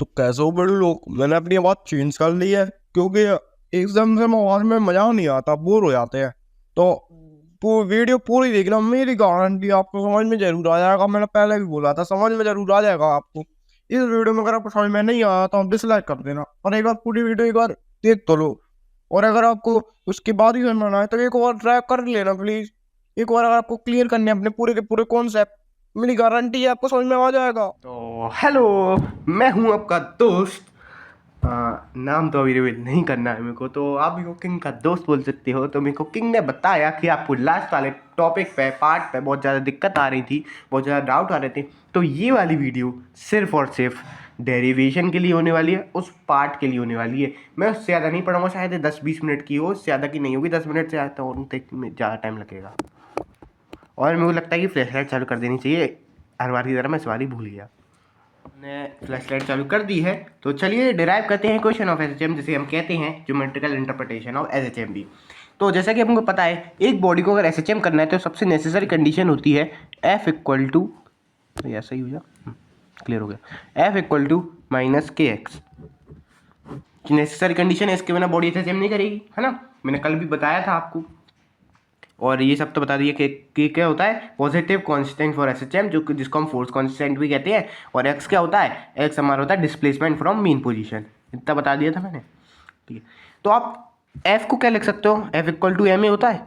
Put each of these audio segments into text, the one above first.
तो कैसे हो बड़े लोग, मैंने अपनी आवाज चेंज कर ली है क्योंकि एकदम से आवाज में मजा नहीं आता, बोर हो जाते हैं। तो वीडियो पूरी देखना, मेरी गारंटी आपको समझ में जरूर आ जाएगा। मैंने पहले भी बोला था, समझ में जरूर आ जाएगा आपको। इस वीडियो में अगर आपको समझ में नहीं आया तो आप डिसलाइक कर देना, और एक बार पूरी वीडियो एक बार देख तो लो। और अगर आपको उसके बाद ही समझ में आए तो एक और ट्राई कर लेना प्लीज। एक बार अगर आपको क्लियर करने हैं अपने पूरे के पूरे कॉन्सेप्ट, मेरी गारंटी है आपको समझ में आ जाएगा। तो हेलो, मैं हूं आपका दोस्त। नाम तो अभी रिवील नहीं करना है मेरे को, तो आप मेरे को किंग का दोस्त बोल सकते हो। तो मेरे को किंग ने बताया कि आपको लास्ट वाले टॉपिक पे पार्ट पे बहुत ज़्यादा दिक्कत आ रही थी, बहुत ज़्यादा डाउट आ रहे थे। तो ये वाली वीडियो सिर्फ और सिर्फ डेरिवेशन के लिए होने वाली है, उस पार्ट के लिए होने वाली है। मैं उससे ज़्यादा नहीं पढ़ाऊँगा, शायद 10-20 मिनट की हो, उससे ज़्यादा की नहीं होगी। 10 मिनट से आता और ज़्यादा टाइम लगेगा। और मेरे को लगता है कि फ्लैशलाइट चालू कर देनी चाहिए, हर बार की तरह मैं इस बार ही भूल गया। हमने फ्लैशलाइट चालू कर दी है, तो चलिए डिराइव करते हैं क्वेश्चन ऑफ एसएचएम, जिसे हम कहते हैं ज्योमेट्रिकल इंटरप्रिटेशन ऑफ एसएचएम भी। तो जैसा कि हमको पता है, एक बॉडी को अगर एसएचएम करना है तो सबसे नेसेसरी कंडीशन होती है एफ इक्वल टू, ऐसा ही हो जा, क्लियर हो गया, F equal to minus K x. Necessary condition है, इसके बिना बॉडी एसएचएम नहीं करेगी, है ना। मैंने कल भी बताया था आपको, और ये सब तो बता दिए कि क्या होता है पॉजिटिव कांस्टेंट फॉर एसएचएम, जिसको हम फोर्स कांस्टेंट भी कहते हैं। और एक्स क्या होता है, एक्स हमारा होता है डिस्प्लेसमेंट फ्रॉम मीन पोजीशन। इतना बता दिया था मैंने, ठीक है। तो आप एफ को क्या लिख सकते हो, F equal to M A होता है।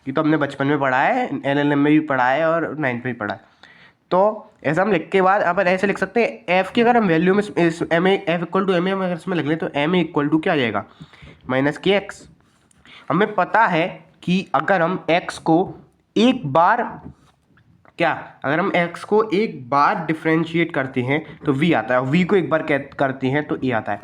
ये तो हमने बचपन में पढ़ा है, एलएलएम में भी पढ़ा है और 9th में भी पढ़ा है। तो ऐसा हम लिख के बाद यहाँ पर ऐसे लिख सकते हैं, एफ की अगर हम वैल्यू में M A F equal to M A अगर इसमें लिख लें तो एम ए इक्वल टू क्या आ जाएगा, माइनस के एक्स। हमें पता है कि अगर हम x को एक बार अगर हम x को एक बार डिफरेंशिएट करते हैं तो v आता है, और v को एक बार करते हैं तो a आता है।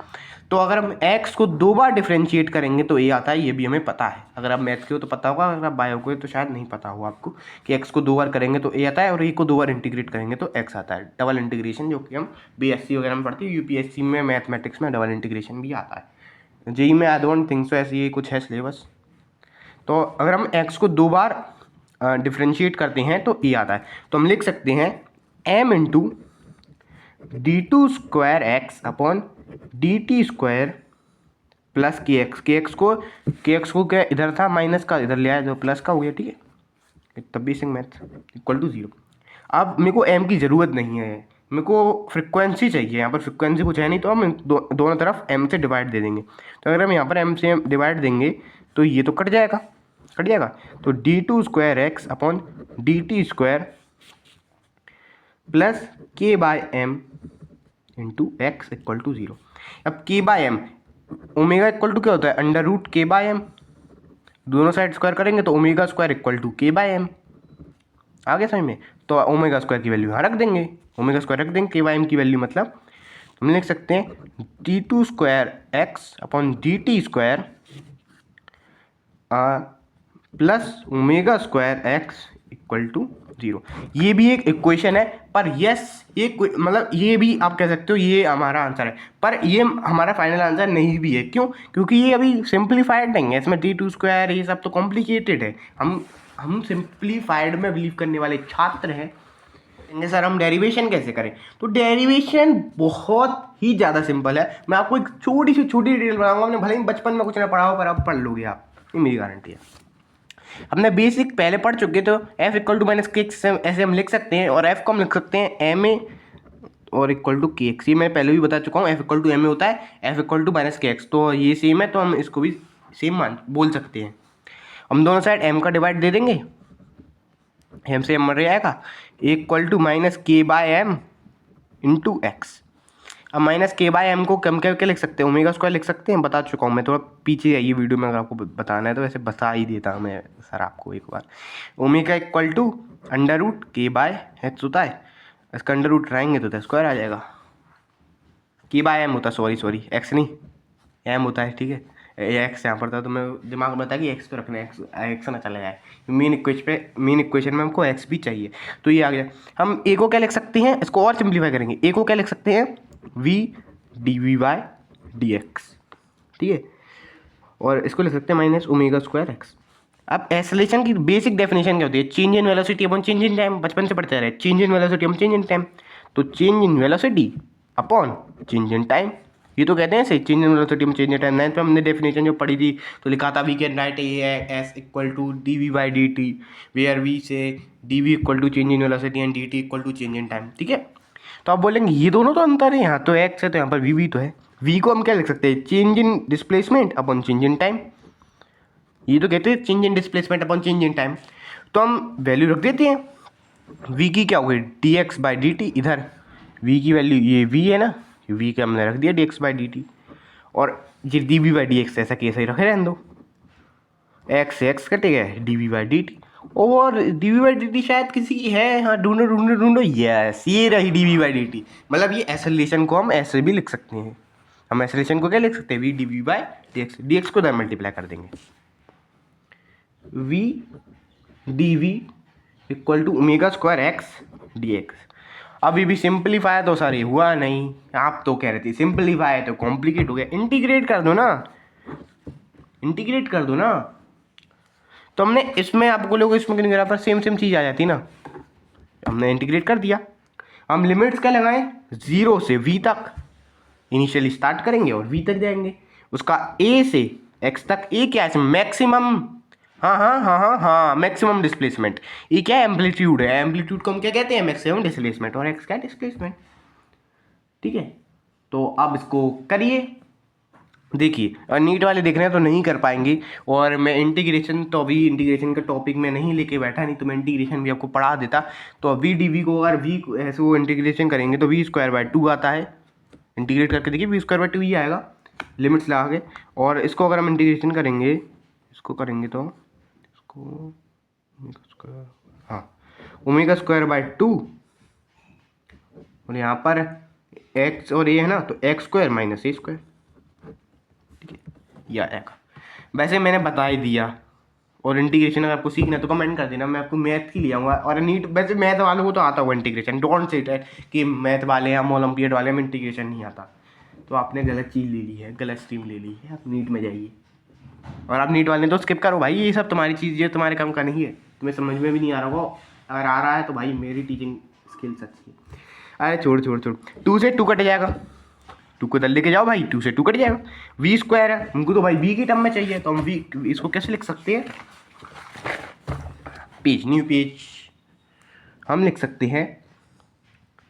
तो अगर हम x को दो बार डिफरेंशिएट करेंगे तो a आता है, ये भी हमें पता है। अगर आप मैथ के हो तो पता होगा, अगर आप बायो के हो तो शायद नहीं पता होगा आपको कि x को दो बार करेंगे तो a आता है, और a को दो बार इंटीग्रेट करेंगे तो x आता है। डबल इंटीग्रेशन, जो कि हम बीएससी वगैरह में पढ़ते हैं, यूपीएससी में मैथमेटिक्स में डबल इंटीग्रेशन भी आता है। जेई में आई डोंट थिंक सो, ऐसे ही कुछ है सिलेबस। तो अगर हम x को दो बार डिफ्रेंशिएट करते हैं तो e आता है। तो हम लिख सकते हैं m into D two square X upon D T square plus K X को क्या इधर था माइनस का, इधर ले आया तो प्लस का हो गया, ठीक है। तब बेसिक मैथ इक्वल टू 0। अब मेरे को m की ज़रूरत नहीं है, मेरे को फ्रिक्वेंसी चाहिए। यहाँ पर फ्रिक्वेंसी कुछ है नहीं, तो हम दोनों तरफ m से डिवाइड दे देंगे। तो अगर हम यहाँ पर m से डिवाइड देंगे तो ये तो कट जाएगा। तो D two square X upon D T square plus K by M into X equal to 0। अब K by M, omega equal to क्या होता है, under root K by M. दोनों साइड स्क्वायर करेंगे तो omega square equal to K by M. आ गया समझ में। तो ओमेगा स्क्वायर की वैल्यू यहाँ रख देंगे, ओमेगा स्क्वायर रख देंगे, के बाय एम की वैल्यू मतलब हम लिख सकते हैं D two square X upon D T square plus omega square X equal to 0। ये भी एक इक्वेशन है, पर यस ये मतलब ये भी आप कह सकते हो ये हमारा आंसर है, पर ये हमारा फाइनल आंसर नहीं भी है। क्यों? क्योंकि ये अभी सिंप्लीफाइड नहीं है, इसमें डी टू स्क्वायर ये सब तो कॉम्प्लिकेटेड है। हम सिंप्लीफाइड में बिलीव करने वाले छात्र हैं। सर हम डेरिवेशन कैसे करें? तो डेरिवेशन बहुत ही ज़्यादा सिंपल है। मैं आपको एक छोटी डिटेल बताऊंगा, आपने भले ही बचपन में कुछ ना पढ़ा हो पर अब पढ़ लोगे आप, ये मेरी गारंटी है। हमने बेसिक पहले पढ़ चुके, तो f equal to minus K x ऐसे हम लिख सकते हैं, और f को हम लिख सकते हैं एम ए और इक्वल टू के एक्स। ये मैं पहले भी बता चुका हूँ, f equal to M A होता है, f equal to minus K X. तो ये सेम है, तो हम इसको भी सेम बोल सकते हैं। हम दोनों साइड m का डिवाइड दे देंगे, m से m मर जाएगा, इक्वल टू माइनस के बाय एम इंटू एक्स। अब माइनस के बाय एम को कम करके लिख सकते हैं, ओमेगा स्क्वायर लिख सकते हैं, बता चुका हूँ मैं। थोड़ा पीछे आइए वीडियो में, अगर आपको बताना है तो वैसे बता ही देता हूँ मैं सर आपको एक बार। Omega equal to under root K by X होता है, इसका अंडर रूट रहेंगे तो स्क्वायर आ जाएगा। के बाय एम होता है, सॉरी एक्स नहीं एम होता है, ठीक है। एक्स यहाँ पर था तो मैं दिमाग में था कि एक्स तो रखना है, एक्स ना चला जाए। मेन इक्वेशन में हमको एक्स भी चाहिए, तो ये आ गया। हम ए को क्या लिख सकते हैं, इसको और सिंप्लीफाई करेंगे। ए को क्या लिख सकते हैं, V D V by D X, ठीक है। और इसको लिख सकते हैं माइनस ओमेगा स्क्वायर एक्स। अब एक्सेलरेशन की बेसिक डेफिनेशन क्या होती है, change in velocity upon change in time. बचपन से पढ़ते रहे, change in velocity upon change in time. तो change in velocity upon change in time. ये तो कहते हैं सही, चेंज इन वेलोसिटी में चेंज इन टाइम। 9th में हमने डेफिनेशन जो पढ़ी थी तो लिखा था we can write S equal to D V by D T, where we say D V equal to change in velocity and D T equal to change in time. ठीक है, तो आप बोलेंगे ये दोनों तो अंतर है, यहाँ तो एक्स है तो यहाँ पर वी भी तो है। वी को हम क्या लिख सकते हैं, change in displacement upon change in time. ये तो कहते हैं change in displacement upon change in time, तो हम वैल्यू रख देते हैं। वी की क्या हो गई, D X by D T. इधर वी की वैल्यू ये वी है ना, वी का हमने रख दिया D X by D T, और ये D V by D X ऐसा कैसे ही रखे रहने दो, एक्स से एक्स कटेगा, D V by D T. और D V by D T शायद किसी की है, हाँ ढूंढो ढूंढो ढूंढो, यस ये रही D V by D T. मतलब ये एसोलेशन को हम ऐसे भी लिख सकते हैं, हम एसोलेशन को क्या लिख सकते हैं, V D V by D X को इधर मल्टीप्लाई कर देंगे, V D V equal to omega square X D X. अभी भी सिंप्लीफाई तो सर ये हुआ नहीं, आप तो कह रहे थे सिंप्लीफाई तो कॉम्प्लिकेट हो गया, इंटीग्रेट कर दो ना, इंटीग्रेट कर दो ना। तो हमने इसमें आपको लोग इसमें ग्राफ पर सेम चीज़ आ जाती ना, हमने इंटीग्रेट कर दिया। हम लिमिट्स क्या लगाएं, 0 से v तक इनिशियली स्टार्ट करेंगे और v तक जाएंगे, उसका a से x तक। a क्या है, मैक्सिमम, हाँ मैक्सिमम डिस्प्लेसमेंट। ये क्या है, एम्पलीट्यूड है, एम्पलीट्यूड को हम क्या कहते हैं, मैक्सिमम डिस्प्लेसमेंट, और x क्या डिस्प्लेसमेंट। ठीक है, तो अब इसको करिए, देखिए। और नीट वाले देख रहे हैं तो नहीं कर पाएंगे, और मैं इंटीग्रेशन तो अभी इंटीग्रेशन का टॉपिक में नहीं लेके बैठा, नहीं तो मैं इंटीग्रेशन भी आपको पढ़ा देता। तो वी डी वी को अगर वी ऐसे वो इंटीग्रेशन करेंगे तो वी स्क्वायर बाई 2 आता है, इंटीग्रेट करके देखिए वी स्क्वायर बाई 2 ही आएगा लिमिट्स लगा के। और इसको अगर हम इंटीग्रेशन करेंगे, इसको करेंगे तो इसको हाँ ओमेगा स्क्वायर बाई 2, और यहाँ पर एक्स और ए है ना, तो एक्स स्क्वायर माइनस ए स्क्वायर, या आएगा। वैसे मैंने बता ही दिया, और इंटीग्रेशन अगर आपको सीखना है तो कमेंट कर देना, मैं आपको मैथ की ले आऊँगा। और नीट वैसे मैथ वालों को तो आता होगा इंटीग्रेशन, डोंट से इट कि मैथ वाले या ओलंपियड वाले में इंटीग्रेशन नहीं आता, तो आपने गलत चीज़ ले ली है, गलत स्ट्रीम ले ली है, आप नीट में जाइए। और आप नीट वाले तो स्किप करो भाई, ये सब तुम्हारी चीज़, ये तुम्हारे काम का नहीं है, तुम्हें समझ में भी नहीं आ रहा होगा। अगर आ रहा है तो भाई मेरी टीचिंग स्किल्स अच्छी है। अरे छोड़ 2 से 2 कट जाएगा, 2 को इधर लेके जाओ भाई, 2 से 2 कट जाएगा। वी स्क्वायर है, हमको तो भाई वी की टर्म में चाहिए, तो हम वी इसको कैसे लिख सकते हैं, पेज न्यू पेज, हम लिख सकते हैं,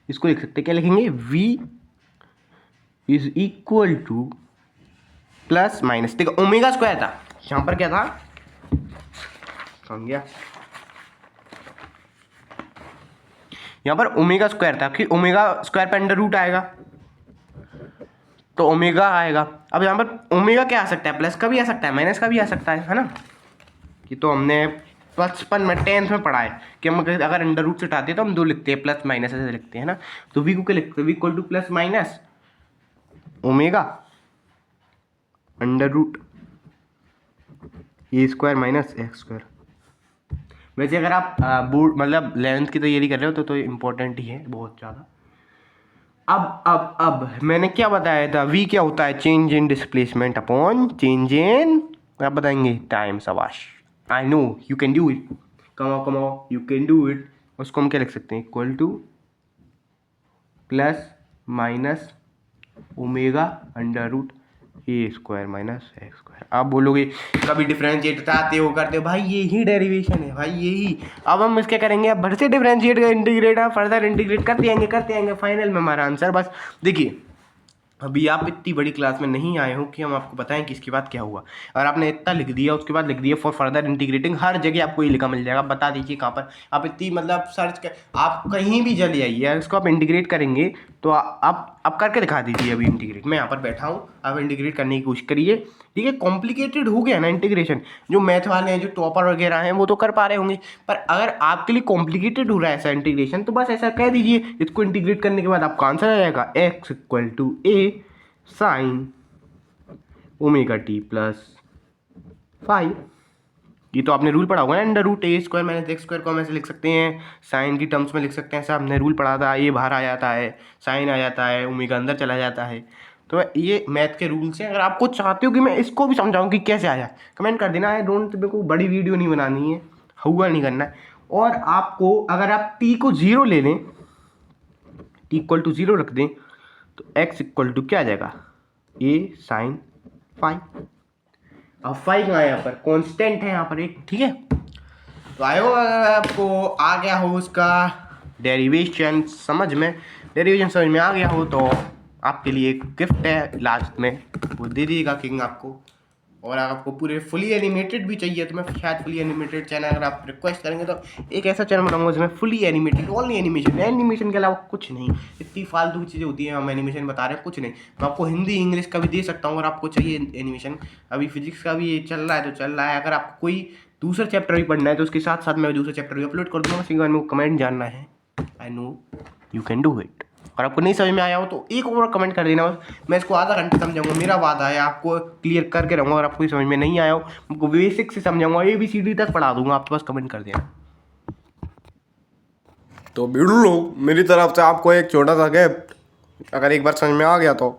इसको लिख सकते हैं, क्या लिखेंगे, v is equal to plus minus, देखो ओमेगा स्क्वायर था, यहाँ पर क्या था, समझ गया, यहाँ पर ओमेगा स्क्वायर था कि ओमेगा स्क्वायर पे अंडर रूट आएगा तो ओमेगा आएगा। अब यहाँ पर ओमेगा क्या आ सकता है, प्लस का भी आ सकता है, माइनस का भी आ सकता है ना। कि तो हमने बचपन में 10th में पढ़ा है कि हम अगर अंडर रूट से उठाते हैं तो हम 2 लिखते हैं, प्लस माइनस ऐसे लिखते हैं ना। तो वी को क्या लिखते हैं, V equal to plus minus omega under root A square minus X square. वैसे अगर आप बोर्ड मतलब 11th की तैयारी कर रहे हो तो इम्पोर्टेंट ही है बहुत ज़्यादा। अब मैंने क्या बताया था, वी क्या होता है, change in displacement upon change in, आप बताएंगे टाइम। शाबाश, I know you can do it, come on you can do it. उसको हम क्या लिख सकते हैं, equal to plus minus omega under root A square minus X square. आप बोलोगे कभी डिफरेंशिएट चाहते हो करते हो, भाई यही डेरिवेशन है भाई यही। अब हम इसके करेंगे, अब भर से डिफरेंशिएट का इंटीग्रेट, फर्दर इंटीग्रेट करते आएंगे फाइनल में हमारा आंसर। बस देखिए, अभी आप इतनी बड़ी क्लास में नहीं आए हो कि हम आपको बताएं कि इसके बाद क्या हुआ। अगर आपने इतना लिख दिया, उसके बाद लिख दिया फॉर फर्दर इंटीग्रेटिंग, हर जगह आपको ये लिखा मिल जाएगा, बता दीजिए कहाँ पर। आप इतनी मतलब सर्च कर, आप कहीं भी चले आइए, इसको आप इंटीग्रेट करेंगे तो आप करके दिखा दीजिए। अभी इंटीग्रेट, मैं यहाँ पर बैठा हूँ, आप इंटीग्रेट करने की कोशिश करिए। ठीक है, कॉम्प्लिकेटेड हो गया ना इंटीग्रेशन, जो मैथ वाले हैं, जो टॉपर वगैरह हैं, वो तो कर पा रहे होंगे, पर अगर आपके लिए कॉम्प्लिकेटेड हो रहा है ऐसा इंटीग्रेशन, तो बस ऐसा कह दीजिए। इसको इंटीग्रेट करने के बाद आपका आंसर आ जाएगा X equal to A sine omega T plus 5। ये तो आपने रूल पढ़ा होगा ना, under root A square minus X square को हम ऐसे लिख सकते हैं, साइन की टर्म्स में लिख सकते हैं। ऐसा हमने रूल पढ़ा था, ये बाहर आ जाता है, साइन आ जाता है, ओमेगा अंदर चला जाता है। तो ये मैथ के रूल्स हैं। अगर आपको चाहते हो कि मैं इसको भी समझाऊं कि कैसे आया, कमेंट कर देना। आई डोंट, मेरे को बड़ी वीडियो नहीं बनानी है, हुआ नहीं करना है। और आपको अगर आप टी को 0 ले लें, टी इक्वल टू 0 रख दें, तो x इक्वल टू क्या आ जाएगा, a साइन फाइव। अब फाइव कहाँ है यहाँ पर, कांस्टेंट है यहाँ पर एक, ठीक है। तो आई होप अगर आपको आ गया हो उसका डेरिवेशन समझ में, आ गया हो तो आपके लिए एक गिफ्ट है लास्ट में, वो दे दीजिएगा किंग आपको। और अगर आपको पूरे फुली एनिमेटेड भी चाहिए तो मैं शायद फुली एनिमेटेड चैनल अगर आप रिक्वेस्ट करेंगे तो एक ऐसा चैनल बनाऊंगा जिसमें फुली एनिमेटेड, ओनली एनिमेशन के अलावा कुछ नहीं। इतनी फालतू की चीज़ें होती हैं, हम एनिमेशन बता रहे हैं कुछ नहीं। मैं आपको हिंदी इंग्लिश का भी दे सकता हूँ अगर आपको चाहिए एनिमेशन। अभी फिजिक्स का भी चल रहा है तो चल रहा है, अगर आपको कोई दूसरा चैप्टर भी पढ़ना है तो उसके साथ साथ मैं दूसरा चैप्टर भी अपलोड कर दूँगा। सिंगल में कमेंट जानना है, आई know you can do it. और आपको नहीं समझ में आया हो तो एक और कमेंट कर देना, बस मैं इसको आधा घंटे समझाऊंगा, मेरा वादा है आपको क्लियर करके रहूँगा। अगर आपको समझ में नहीं आया हो, आपको बेसिक से समझाऊंगा, ABCD तक पढ़ा दूंगा, आपके पास कमेंट कर देना। तो भिड़ू लोग, मेरी तरफ से आपको एक छोटा सा गिफ्ट, अगर एक बार समझ में आ गया तो